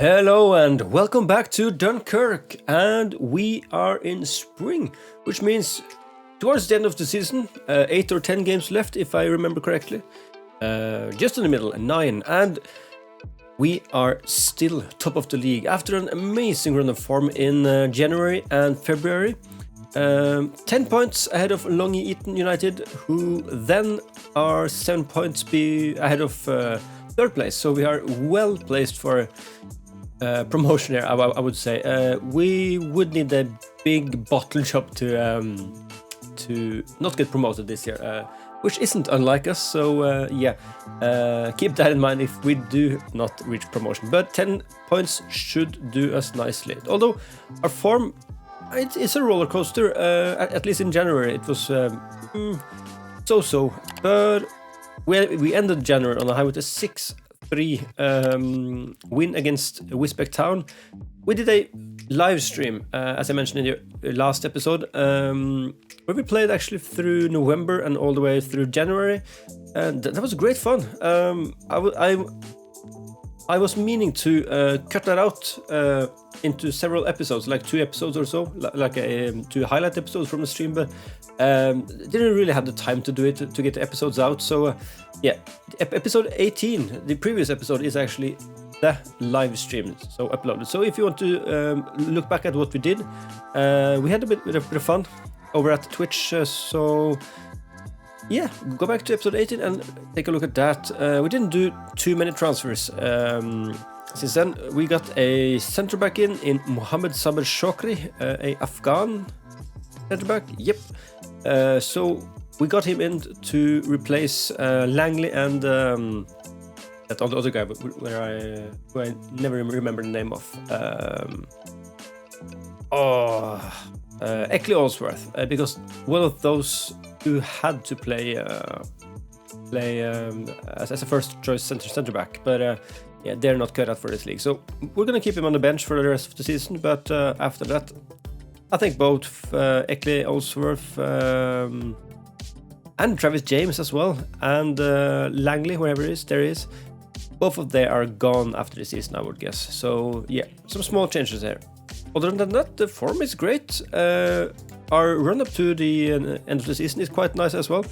Hello and welcome back to Dunkirk, and we are in spring, which means towards the end of the season, 8 or 10 games left if I remember correctly, just in the middle, 9, and we are still top of the league after an amazing run of form in January and February. 10 points ahead of Longy Eaton United, who then are 7 points ahead of third place, so we are well placed for promotion here. I would say we would need a big bottle shop to not get promoted this year, which isn't unlike us. So keep that in mind if we do not reach promotion. But 10 points should do us nicely. Although our form, it's a roller coaster. At least in January, it was so-so. But we ended January on a high with a 6-3 win against Wisbech Town. We did a live stream, as I mentioned in the last episode, where we played actually through November and all the way through January, and that was great fun. I was meaning to cut that out into several episodes, like 2 episodes or so, like 2 highlight episodes from the stream, but didn't really have the time to do it to get the episodes out. So episode 18, the previous episode, is actually the live stream, so uploaded. So if you want to look back at what we did, we had a bit of fun over at Twitch. So yeah, go back to episode 18 and take a look at that. We didn't do too many transfers. Since then, we got a centre back in Mohammed Saber Shokri, a Afghan centre back. Yep. So we got him in to replace Langley and that other guy, who I never remember the name of. Eckley Allsworth, because one of those who had to play as a first choice centre back, but they're not cut out for this league. So we're gonna keep him on the bench for the rest of the season. But after that, I think both Eckley Allsworth and Travis James as well, and Langley, wherever there is, both of them are gone after the season, I would guess. So yeah, some small changes there. Other than that, the form is great. Our run up to the end of the season is quite nice as well.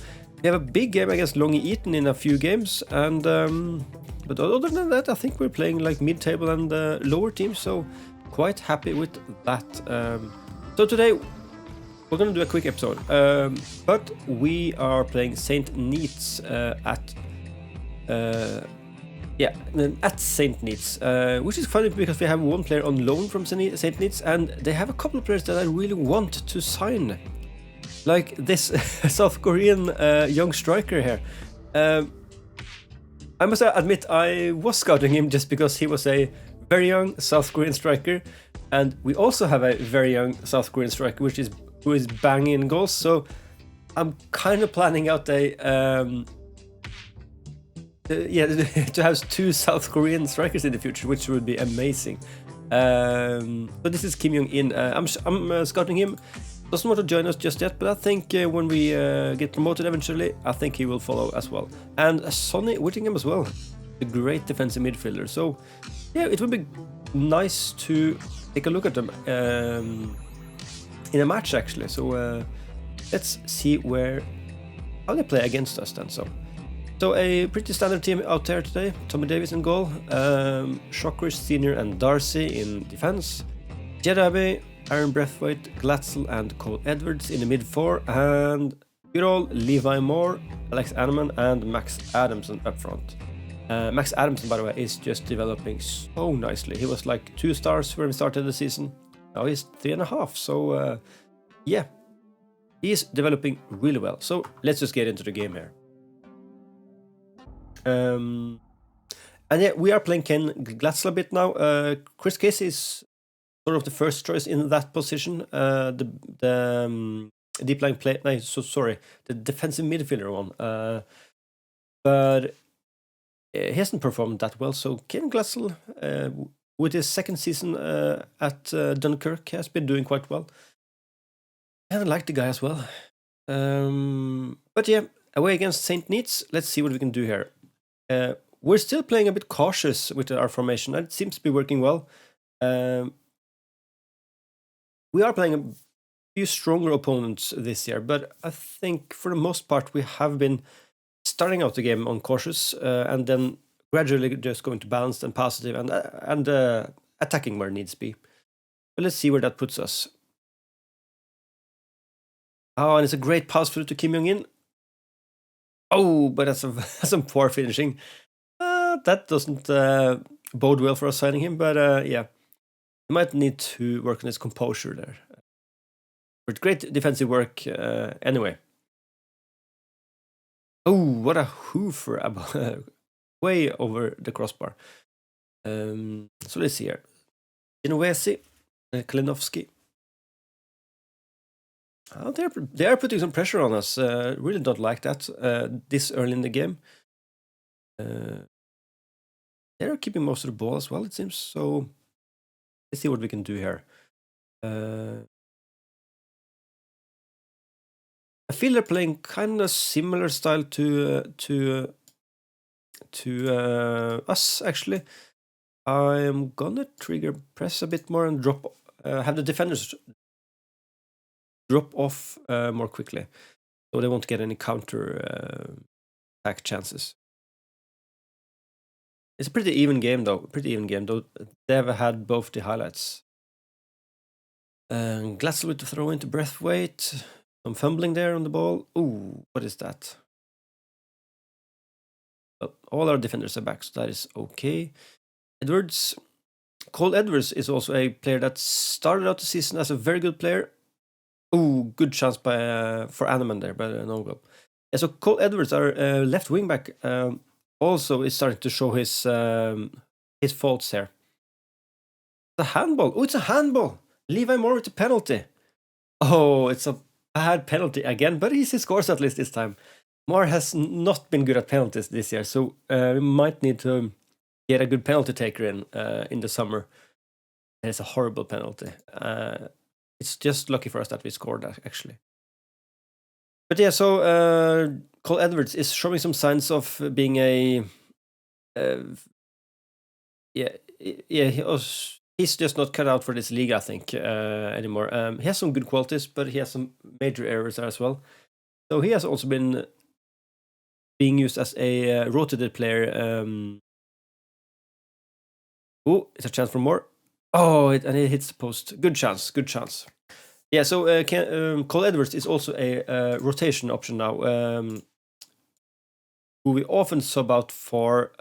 We have a big game against Longy Eaton in a few games, and but other than that, I think we're playing like mid-table and lower teams, so quite happy with that. So today we're gonna do a quick episode, but we are playing St. Neots at St. Neots, which is funny because we have one player on loan from St. Neots, and they have a couple of players that I really want to sign, like this South Korean young striker here. I must admit, I was scouting him just because he was a very young South Korean striker, and we also have a very young South Korean striker who is banging goals. So I'm kind of planning out to have 2 South Korean strikers in the future, which would be amazing. But this is Kim Jong-in. I'm scouting him. Doesn't want to join us just yet, but I think when we get promoted eventually, I think he will follow as well. And Sonny Whittingham as well, a great defensive midfielder. So yeah, it would be nice to take a look at them in a match actually. So let's see how they play against us then. So a pretty standard team out there today. Tommy Davis in goal, Shockers Senior and Darcy in defense, Jedi, Aaron Breathwaite, Glatzel and Cole Edwards in the mid 4, and Birol, Levi Moore, Alex Anneman and Max Adamson up front. Max Adamson, by the way, is just developing so nicely. He was like 2 stars when we started the season. Now he's 3.5. So yeah, he's developing really well. So let's just get into the game here. And yeah, we are playing Ken Glatzel a bit now. Chris Casey is sort of the first choice in that position. The deep line play. No, the defensive midfielder one. But he hasn't performed that well. So Ken Glatzel, with his second season at Dunkirk, has been doing quite well. I like the guy as well. But yeah, away against St. Neots. Let's see what we can do here. we're still playing a bit cautious with our formation. It seems to be working well. We are playing a few stronger opponents this year, but I think for the most part we have been starting out the game on cautious and then gradually just going to balanced and positive and attacking where it needs to be. But let's see where that puts us. Oh, and it's a great pass through to Kim Jong-in. Oh, but that's some poor finishing. That doesn't bode well for us signing him, but yeah. He might need to work on his composure there. But great defensive work anyway. Oh, what a hoofer way over the crossbar. So let's see here. Genovese, Kalinowski. Oh, they are putting some pressure on us. Really don't like that this early in the game. They're keeping most of the ball as well, it seems. So let's see what we can do here. I feel they're playing kind of similar style to us actually. I'm gonna trigger press a bit more and drop have the defenders drop off more quickly, so they won't get any counter attack chances. It's a pretty even game though. They have had both the highlights. Glatzel with the throw into breath weight. Some fumbling there on the ball. Ooh, what is that? Well, all our defenders are back, so that is okay. Cole Edwards is also a player that started out the season as a very good player. Ooh, good chance for Animan there, but no goal. Yeah, so Cole Edwards, our left wing back, also is starting to show his faults here. The handball. Oh, it's a handball. Levi Moore with the penalty. Oh, it's a bad penalty again, but he scores at least this time. Moore has not been good at penalties this year, so we might need to get a good penalty taker in the summer. It's a horrible penalty. It's just lucky for us that we scored that, actually. But yeah, so Cole Edwards is showing some signs of being a... he's just not cut out for this league, I think, anymore. He has some good qualities, but he has some major errors there as well. So he has also been being used as a rotated player. Oh, it's a chance for more. Oh, and it hits the post. Good chance. Yeah, so Cole Edwards is also a rotation option now, who we often sub out for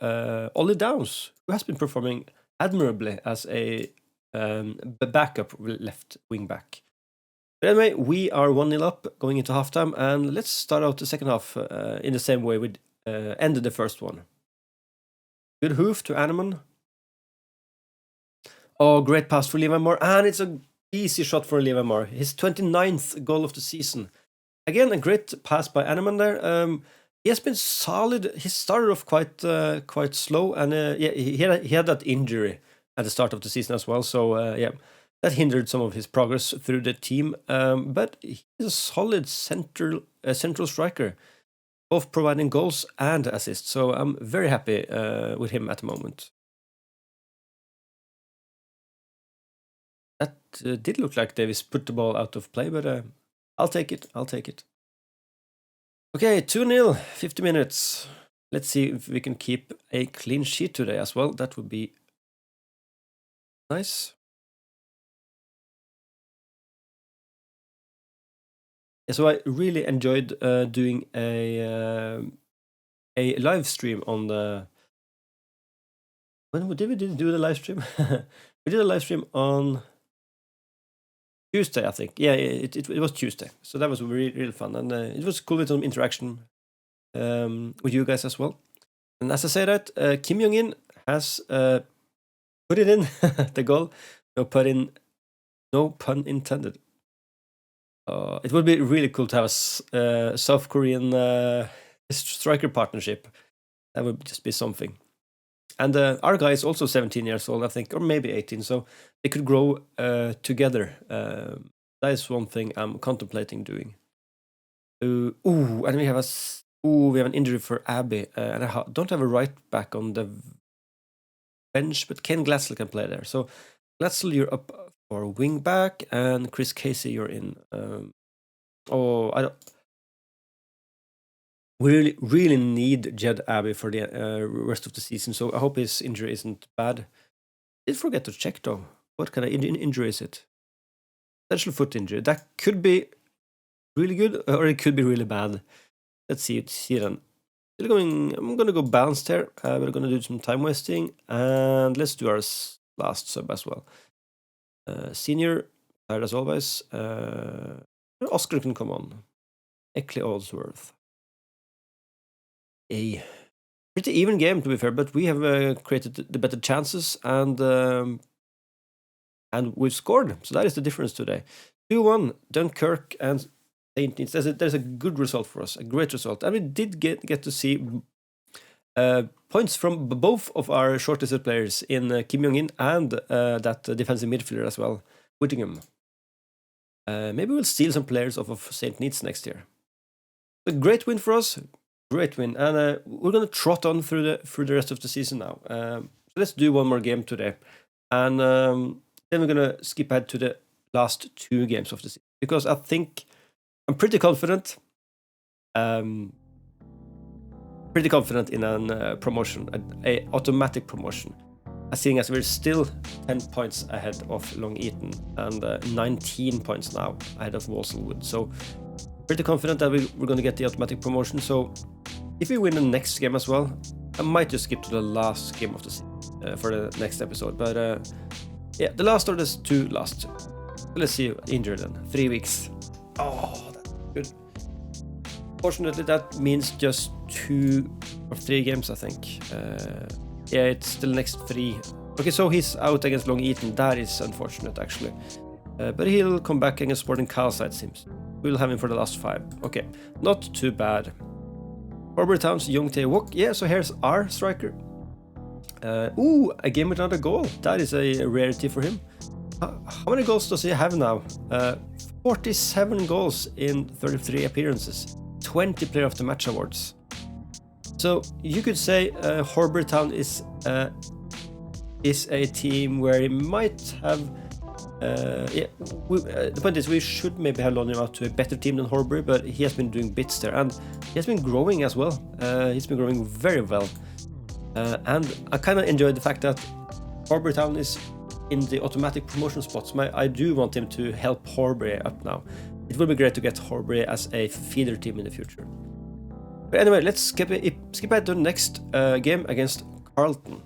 Ollie Downs, who has been performing admirably as a backup left wing back. But anyway, we are 1-0 up going into halftime, and let's start out the second half in the same way we ended the first one. Good hoof to Animan. Oh, great pass for Levi Moore, and it's an easy shot for Levi Moore. His 29th goal of the season. Again, a great pass by Animan there. He has been solid. He started off quite slow, and yeah, he had that injury at the start of the season as well. So yeah, that hindered some of his progress through the team. But he's a solid central striker, both providing goals and assists. So I'm very happy with him at the moment. That did look like Davis put the ball out of play, but I'll take it. Okay, 2-0, 50 minutes. Let's see if we can keep a clean sheet today as well. That would be nice. Yeah, so I really enjoyed doing a live stream on the... When did we do the live stream? We did a live stream on Tuesday, I think. Yeah, it was Tuesday. So that was really fun. And it was cool with some interaction with you guys as well. And as I say that, Kim Jong-in has put it in, the goal. No pun intended. It would be really cool to have a South Korean striker partnership. That would just be something. And our guy is also 17 years old, I think, or maybe 18, so they could grow together. That is one thing I'm contemplating doing. Ooh, and we have a Ooh, we have an injury for Abbey, and I don't have a right back on the bench, but Ken Glatzel can play there. So Glatzel, you're up for wing back, and Chris Casey, you're in. Oh, I don't. We really need Jed Abbey for the rest of the season, so I hope his injury isn't bad. Did forget to check though. What kind of injury is it? Potential foot injury. That could be really good, or it could be really bad. Let's see then. I'm gonna go balanced here. We're gonna do some time wasting, and let's do our last sub as well. Senior, tired as always. Oscar can come on. Eckley Oldsworth. A pretty even game, to be fair, but we have created the better chances, and we've scored. So that is the difference today. 2-1, Dunkirk and St. Neots. There's a good result for us, a great result. And we did get to see points from both of our shortlisted players in Kim Jong-in and that defensive midfielder as well, Whittingham. Maybe we'll steal some players off of St. Neots next year. A great win for us. Great win, and we're gonna trot on through the rest of the season now. So let's do one more game today, and then we're gonna skip ahead to the last 2 games of the season, because I think I'm pretty confident. Pretty confident in a promotion, a automatic promotion. Seeing as we're still 10 points ahead of Long Eaton and 19 points now ahead of Walsallwood. So pretty confident that we're going to get the automatic promotion. So if we win the next game as well, I might just skip to the last game of the season for the next episode. But yeah, the last or the 2 last. Let's see, injured then. 3 weeks. Oh, that's good. Fortunately, that means just 2 or 3 games, I think. Yeah, it's still next 3. Okay, so he's out against Long Eaton. That is unfortunate, actually. But he'll come back against Sporting Carlside, it seems. We'll have him for the last 5. Okay, not too bad. Horbury Town's Young Tae Wok. Yeah, so here's our striker. Ooh, a game with another goal. That is a rarity for him. How many goals does he have now? 47 goals in 33 appearances. 20 Player of the Match awards. So you could say Horbury Town is a team where he might have. The point is we should maybe have loaned him out to a better team than Horbury, but he has been doing bits there, and he has been growing as well. He's been growing very well, and I kind of enjoyed the fact that Horbury Town is in the automatic promotion spots. I do want him to help Horbury up now. It would be great to get Horbury as a feeder team in the future. But anyway, let's skip ahead to the next game against Carlton.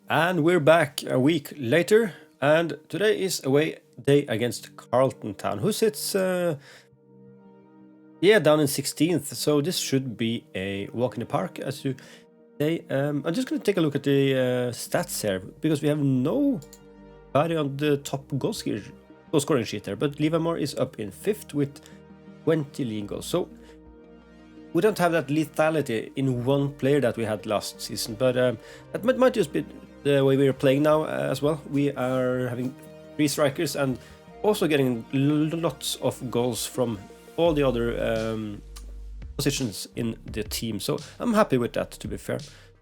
And we're back a week later, and today is away day against Carlton Town, who sits down in 16th, so this should be a walk in the park, as you say. I'm just going to take a look at the stats here, because we have nobody on the top goal scoring sheet there, but Livermore is up in 5th with 20 league goals. So we don't have that lethality in one player that we had last season, but that might just be the way we are playing now as well. We are having 3 strikers and also getting lots of goals from all the other positions in the team. So I'm happy with that, to be fair.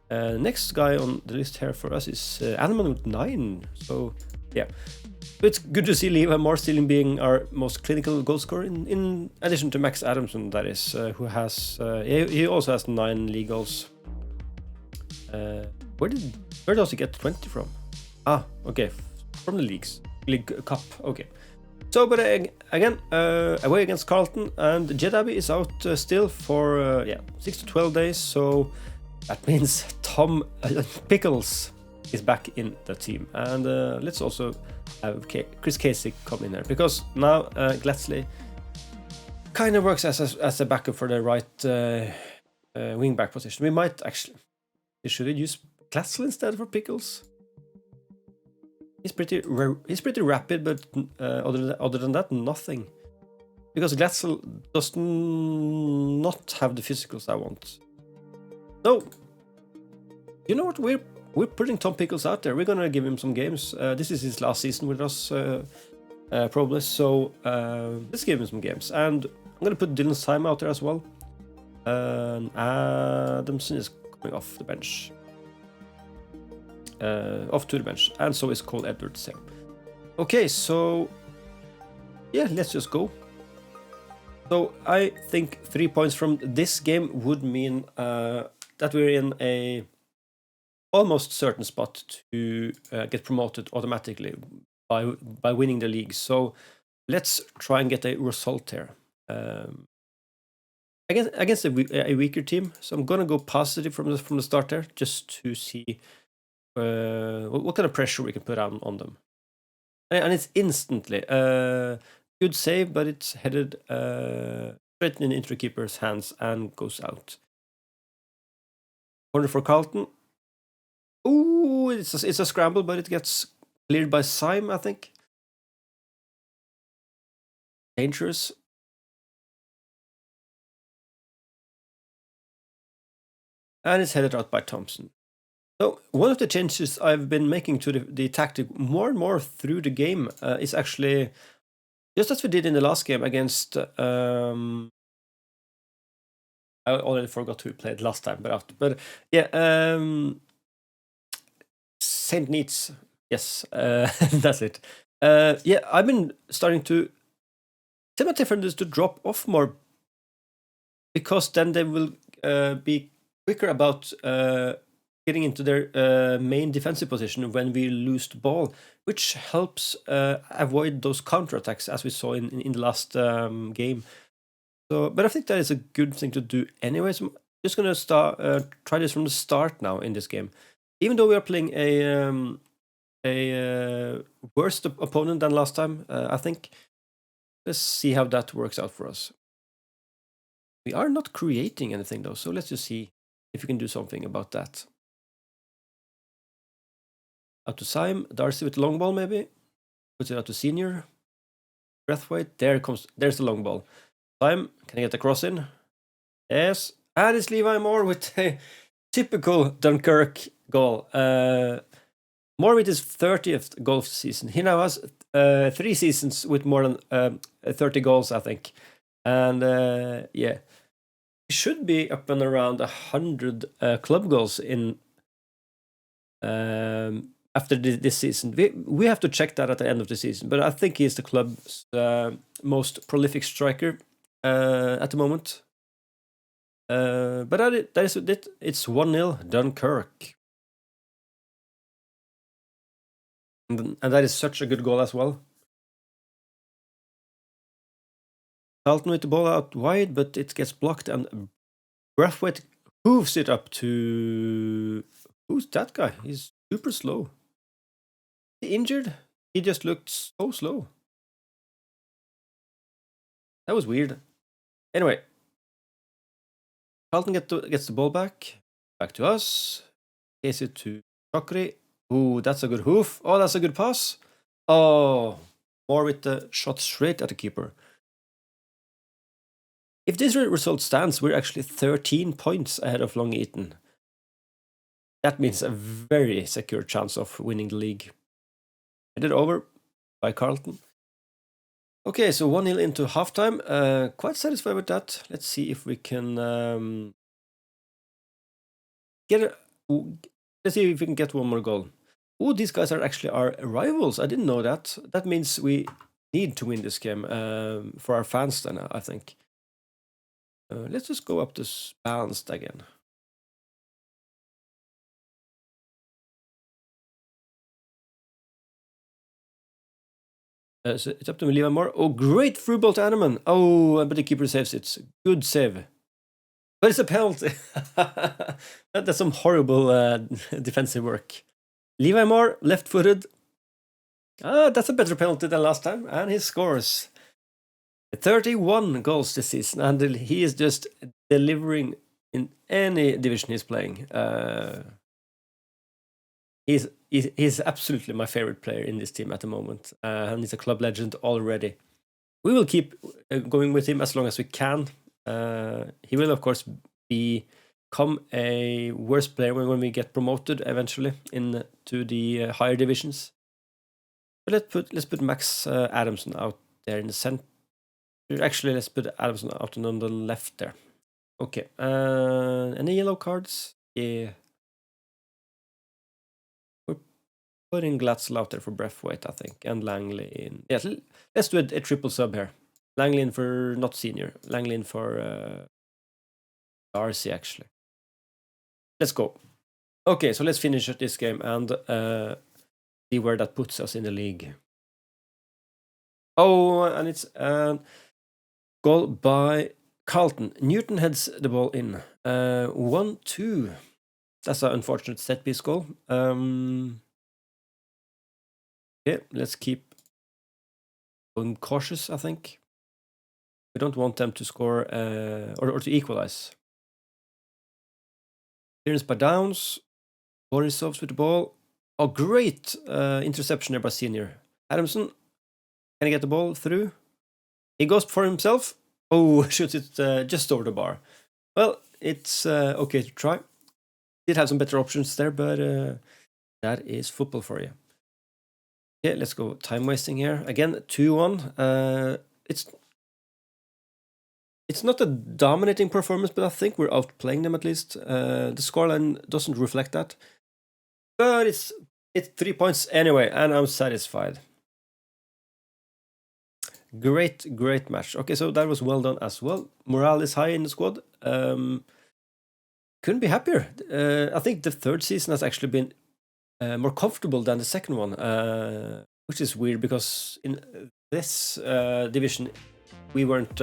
Next guy on the list here for us is Animal with 9. So yeah, it's good to see Levi Moore still being our most clinical goal scorer, in addition to Max Adamson, that is, who has he also has 9 league goals. Where does he get 20 from? Okay, from the League Cup. Okay. So, but again, away against Carlton, and Jed Abbey is out still for 6 to 12 days. So that means Tom Pickles is back in the team, and let's also have Chris Casey come in there, because now Glatsley kind of works as a backup for the right wing back position. We might actually should we use Glatsley instead for Pickles? He's pretty rapid, but other than that, nothing. Because Glatzel does not have the physicals I want. So, you know what? We're putting Tom Pickles out there. We're gonna give him some games. This is his last season with us, probably. So let's give him some games. And I'm gonna put Dylan's time out there as well. And Adamson is coming off the bench. Off to the bench. And so is Cole Edwards here. Okay, so yeah, let's just go. So I think 3 points from this game would mean that we're in a almost certain spot to get promoted automatically by winning the league. So let's try and get a result here. Against a weaker team. So I'm gonna go positive from the start there, just to see what kind of pressure we can put on them. And it's instantly good save, but it's headed straight into the keeper's hands and goes out. Corner for Carlton. Ooh, it's a scramble, but it gets cleared by Syme, I think. Dangerous. And it's headed out by Thompson. So one of the changes I've been making to the tactic more and more through the game is actually, just as we did in the last game against, I already forgot who we played last time, but yeah, Saint Neats, yes, that's it. Yeah, I've been starting to tell my defenders to drop off more, because then they will be quicker about getting into their main defensive position when we lose the ball, which helps avoid those counterattacks as we saw in the last game. So, but I think that is a good thing to do anyway. So I'm just gonna try this from the start now in this game, even though we are playing a worse opponent than last time. I think. Let's see how that works out for us. We are not creating anything though, so let's just see if we can do something about that. Out to Syme, Darcy with the long ball maybe. Puts it out to Senior. Breathwaite, there's the long ball. Syme, can I get the cross in? Yes, and it's Levi Moore with a typical Dunkirk goal. Moore with his 30th goal season. He now has 3 seasons with more than 30 goals, I think. And yeah, he should be up and around 100 club goals in after this season. We have to check that at the end of the season, but I think he's the club's most prolific striker at the moment. But that is it. It's 1-0 Dunkirk. And that is such a good goal as well. Carlton with the ball out wide, but it gets blocked, and Breathwaite hooves it up to... Who's that guy? He's super slow. Is he injured? He just looked so slow. That was weird. Anyway. Carlton gets the ball back. Back to us. Pass it to Chokri. Ooh, that's a good hoof. Oh, that's a good pass. Oh, Moore with the shot straight at the keeper. If this result stands, we're actually 13 points ahead of Long Eaton. That means a very secure chance of winning the league. Headed over by Carlton. Okay, so 1-0 into halftime. Quite satisfied with that. Let's see if we can let's see if we can get one more goal. Oh, these guys are actually our rivals. I didn't know that. That means we need to win this game for our fans then, I think. Let's just go up this balanced again. So it's up to Levi Moore. Oh, great through ball to Animan. Oh, but the keeper saves it. Good save. But it's a penalty. That's some horrible defensive work. Levi Moore, left-footed. That's a better penalty than last time. And he scores 31 goals this season. And he is just delivering in any division he's playing. He's absolutely my favorite player in this team at the moment. And he's a club legend already. We will keep going with him as long as we can. He will, of course, become a worse player when we get promoted eventually into the higher divisions. But let's put Max Adamson out there in the center. Actually, let's put Adamson out on the left there. Okay. Any yellow cards? Yeah. We're putting Glatzel out there for Breathwaite, I think, and Langley in. Yes, let's do a triple sub here. Langley in for not senior. Langley in for RC actually. Let's go. Okay, so let's finish this game and see where that puts us in the league. Oh, and it's goal by Carlton. Newton heads the ball in. 1-2. That's an unfortunate set piece goal. Okay, let's keep going cautious, I think. We don't want them to score or to equalize. Clearance by Downs. Borisov's with the ball. Oh, great interception there by Senior. Adamson, can he get the ball through? He goes for himself. Oh, shoots it just over the bar. Well, it's okay to try. Did have some better options there, but that is football for you. Okay, let's go time wasting here. Again, 2-1. It's not a dominating performance, but I think we're outplaying them at least. The scoreline doesn't reflect that. But it's 3 points anyway, and I'm satisfied. Great match. Okay, so that was well done as well. Morale is high in the squad. Couldn't be happier. I think the third season has actually been more comfortable than the second one, which is weird because in this division we weren't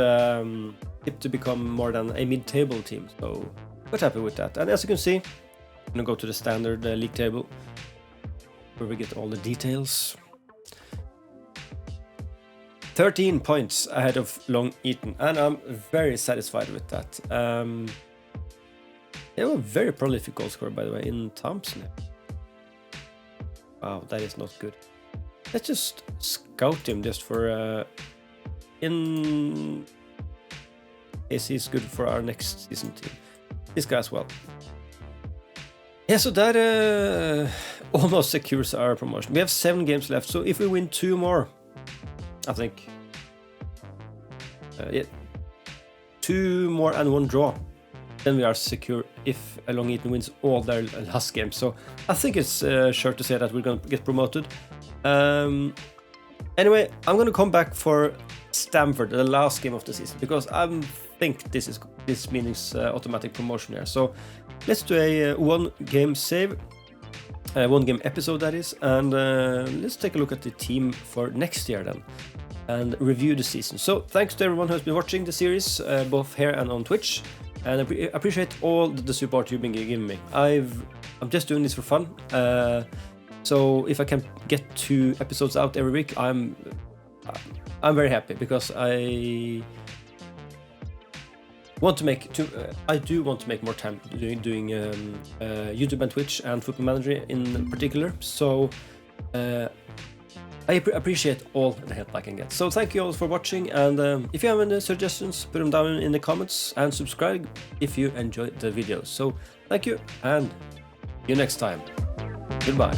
tipped to become more than a mid-table team, so quite happy with that. And as you can see, I'm gonna go to the standard league table where we get all the details. 13 points ahead of Long Eaton, and I'm very satisfied with that. They were a very prolific goal scorer, by the way, in Thompson. Wow, that is not good. Let's just scout him just for in case he's good for our next season team. This guy as well. Yeah, so that almost secures our promotion. We have 7 games left, so if we win 2 more, I think, yeah, 2 more and 1 draw, then we are secure if Long Eaton wins all their last games. So I think it's sure to say that we're going to get promoted. Anyway, I'm going to come back for Stamford, the last game of the season, because I think this means automatic promotion here. So let's do a 1-game save, 1-game episode that is, and let's take a look at the team for next year then, and review the season. So thanks to everyone who's been watching the series, both here and on Twitch, and I appreciate all the support you've been giving me. I'm just doing this for fun, so if I can get 2 episodes out every week, I'm very happy, because I want to make I do want to make more time doing YouTube and Twitch and Football Manager in particular. So I appreciate all the help I can get. So thank you all for watching, and if you have any suggestions, put them down in the comments, and subscribe if you enjoyed the video. So thank you, and see you next time. Goodbye.